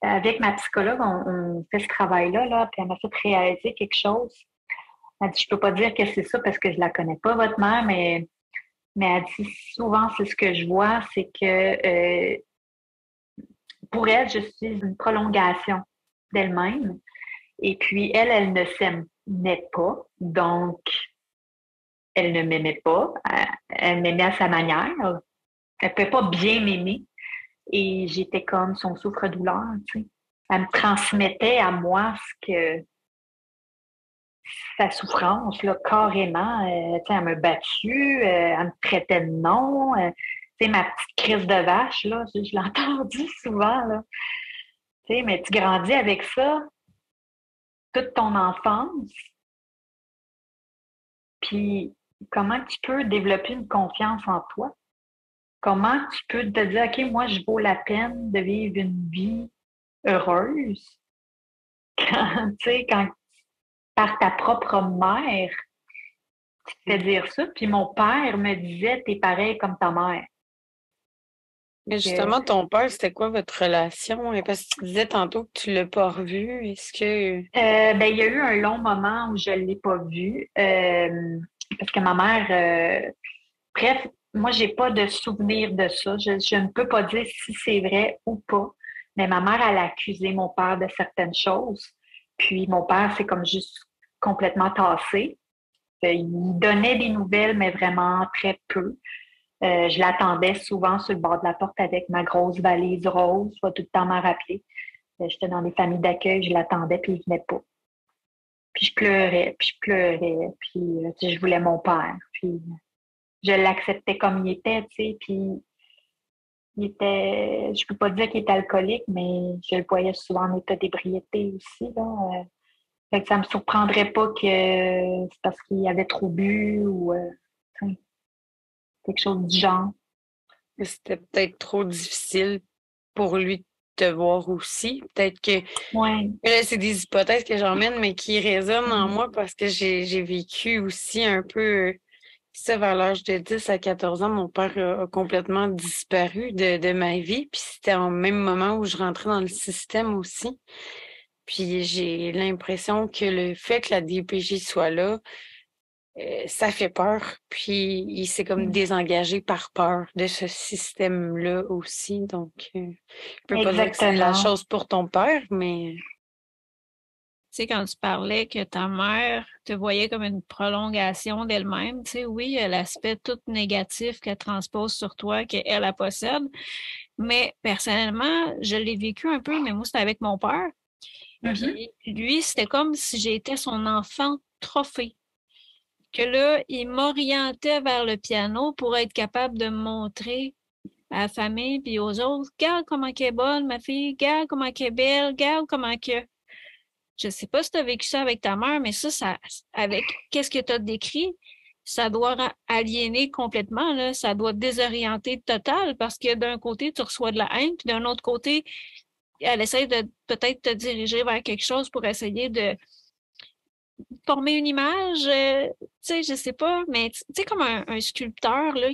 avec ma psychologue, on fait ce travail-là, là, puis elle m'a fait réaliser quelque chose. Elle dit, je peux pas dire que c'est ça parce que je la connais pas, votre mère, mais elle dit souvent, c'est ce que je vois, c'est que pour elle, je suis une prolongation d'elle-même. Et puis, elle ne s'aimait pas. Donc, elle ne m'aimait pas. Elle m'aimait à sa manière. Elle ne pouvait pas bien m'aimer. Et j'étais comme son souffre-douleur, tu sais. Elle me transmettait à moi ce que sa souffrance, là, carrément. Tu sais, elle m'a battue, elle me traitait de nom. Tu sais, ma petite crise de vache, là, je l'ai entendue souvent, là. Tu sais, mais tu grandis avec ça toute ton enfance. Puis, comment tu peux développer une confiance en toi? Comment tu peux te dire, OK, moi, je vaux la peine de vivre une vie heureuse quand, tu sais, quand par ta propre mère, tu te fais dire ça. Puis mon père me disait, t'es pareil comme ta mère. Mais Que, justement, ton père, c'était quoi votre relation? Et parce que tu disais tantôt que tu l'as pas revu. Est-ce que... ben, il y a eu un long moment où je ne l'ai pas vu parce que ma mère, bref, moi, j'ai pas de souvenir de ça. Je ne peux pas dire si c'est vrai ou pas. Mais ma mère, elle a accusé mon père de certaines choses. Puis mon père, c'est comme juste complètement tassé. Il donnait des nouvelles, mais vraiment très peu. Je l'attendais souvent sur le bord de la porte avec ma grosse valise rose. Je vais tout le temps m'en rappeler. J'étais dans des familles d'accueil, je l'attendais, puis il venait pas. Puis je pleurais, puis tu sais, je voulais mon père. Puis je l'acceptais comme il était, tu sais, puis je peux pas dire qu'il était alcoolique, mais je le voyais souvent en état d'ébriété aussi, là. Fait que ça me surprendrait pas que c'est parce qu'il avait trop bu ou tu sais, quelque chose du genre. C'était peut-être trop difficile pour lui de te voir aussi. Peut-être que Ouais. là, c'est des hypothèses que j'emmène, mais qui résonnent en Mhm. moi parce que j'ai vécu aussi un peu ça vers l'âge de 10 à 14 ans. Mon père a complètement disparu de ma vie. Puis c'était au même moment où je rentrais dans le système aussi. Puis j'ai l'impression que le fait que la DPJ soit là, ça fait peur. Puis il s'est comme Mhm. désengagé par peur de ce système-là aussi. Donc, je peux pas dire que c'est la Exactement. chose pour ton père, mais Tu sais, quand tu parlais que ta mère te voyait comme une prolongation d'elle-même, tu sais, oui, il y a l'aspect tout négatif qu'elle transpose sur toi, qu'elle, elle possède. Mais personnellement, je l'ai vécu un peu, mais moi, c'était avec mon père. Mhm. Puis lui, c'était comme si j'étais son enfant trophée. Que là, il m'orientait vers le piano pour être capable de me montrer à la famille puis aux autres, regarde comment elle est bonne, ma fille, regarde comment elle est belle, regarde comment que... Je sais pas si tu as vécu ça avec ta mère, mais ça, avec qu'est-ce que tu as décrit, ça doit aliéner complètement, là. Ça doit désorienter total parce que d'un côté, tu reçois de la haine, puis d'un autre côté, elle essaie de peut-être te diriger vers quelque chose pour essayer de former une image, tu sais, je sais pas, mais tu sais, comme un sculpteur, là,